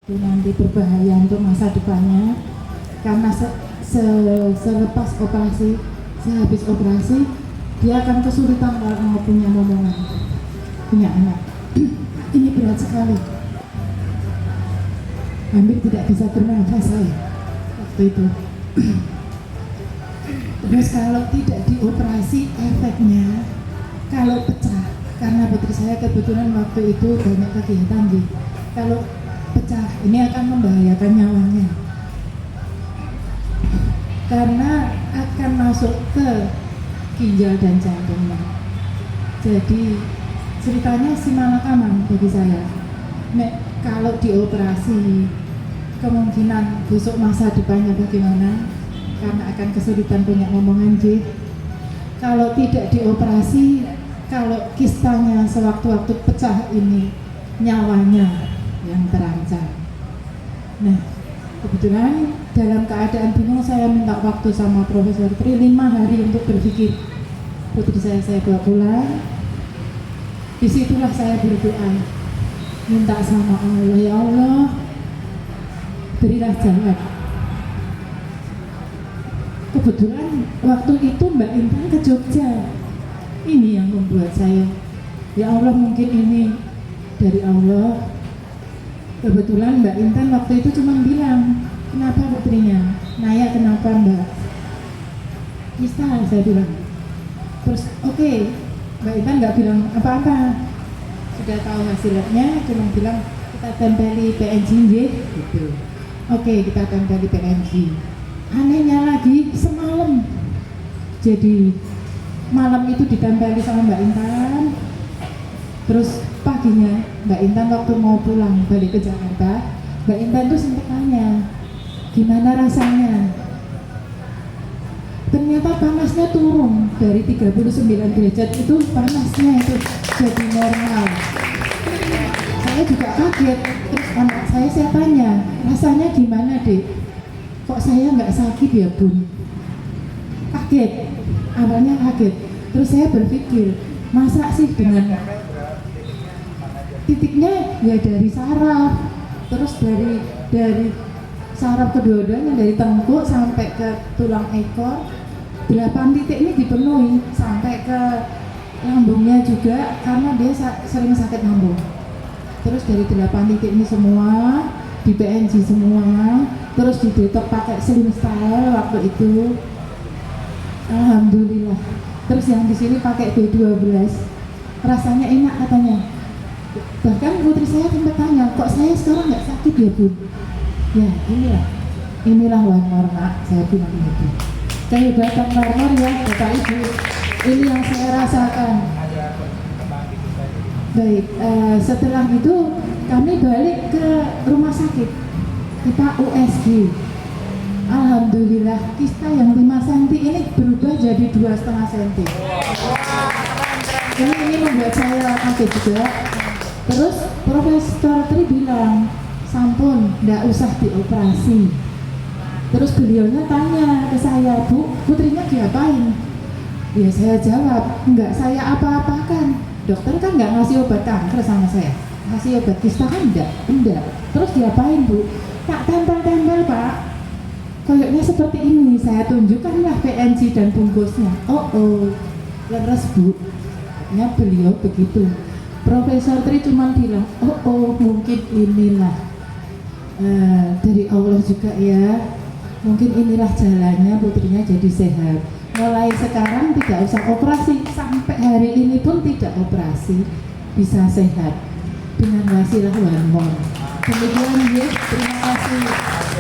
nanti berbahaya untuk masa depannya karena selepas operasi, sehabis operasi dia akan kesulitan kalau mau punya momongan, punya anak. Ini berat sekali, hampir tidak bisa bernafas saya waktu itu. Terus kalau tidak dioperasi efeknya kalau pecah, karena putri saya kebetulan waktu itu banyak kegiatan gitu. Kalau pecah ini akan membahayakan nyawanya karena akan masuk ke ginjal dan jantungnya. Jadi ceritanya si malakaman bagi saya. Kalau dioperasi kemungkinan besok masa depannya bagaimana, karena akan kesulitan punya omongan J. Kalau tidak dioperasi, kalau kistanya sewaktu-waktu pecah ini nyawanya yang terancam. Nah, kebetulan dalam keadaan bingung saya minta waktu sama Profesor Tri 5 hari untuk berpikir. Putri saya bawa pulang. Disitulah saya berdoa, minta sama Allah, ya Allah, berilah jalan. Kebetulan waktu itu Mbak Intan ke Jogja. Ini yang membuat saya, ya Allah, mungkin ini dari Allah. Kebetulan Mbak Intan waktu itu cuma bilang, kenapa putrinya? Naya, kenapa Mbak? Bisa, saya bilang. Terus oke, Mbak Intan nggak bilang apa-apa. Sudah tahu hasil labnya, cuma bilang kita tempeli PNG gitu. Oke, kita tempeli PNG. Anehnya lagi semalam. Jadi malam itu ditempeli sama Mbak Intan. Terus paginya Mbak Intan waktu mau pulang balik ke Jakarta, Mbak Intan tuh sempat tanya, gimana rasanya? Ternyata panasnya turun dari 39 derajat itu, panasnya itu jadi normal. Saya juga kaget. Terus anak saya tanya, rasanya gimana Dek? Kok saya nggak sakit ya Bun? Kaget, awalnya kaget. Terus saya berpikir, masa sih dengan titiknya ya dari saraf, terus dari saraf kedua-duanya, dari tengkuk sampai ke tulang ekor, 8 titik ini dipenuhi sampai ke lambungnya juga karena dia sering sakit lambung. Terus dari 8 titik ini semua di PNG semua, terus didetok pakai slim style waktu itu. Alhamdulillah. Terus yang di sini pakai B12, rasanya enak katanya. Bahkan putri saya sempat tanya, kok saya sekarang nggak sakit ya Bun? Ya inilah Warnor nak, saya bilang gitu. Kehebatan Warnor ya Bapak Ibu, ini yang saya rasakan. Baik, setelah itu kami balik ke rumah sakit, kita USG. Alhamdulillah kista yang 5 cm ini berubah jadi 2,5 cm. Ini membuat saya kaget juga. Terus Profesor Tri bilang, sampun, nggak usah dioperasi. Terus beliaunya tanya ke saya, Bu, putrinya diapain? Ya saya jawab, enggak saya apa-apakan. Dokter kan nggak ngasih obat kanker sama saya, ngasih obat kista kan enggak. Terus diapain Bu? Tak tempel-tempel Pak. Kayaknya seperti ini, saya tunjukkanlah PNG dan bungkusnya. Oh, leres Bu. Ya beliau begitu. Profesor Tri cuma bilang, oh mungkin inilah dari Allah juga ya, mungkin inilah jalannya putrinya jadi sehat. Mulai sekarang tidak usah operasi, sampai hari ini pun tidak operasi, bisa sehat dengan wasilah Warnor. Demikian ya, terima kasih.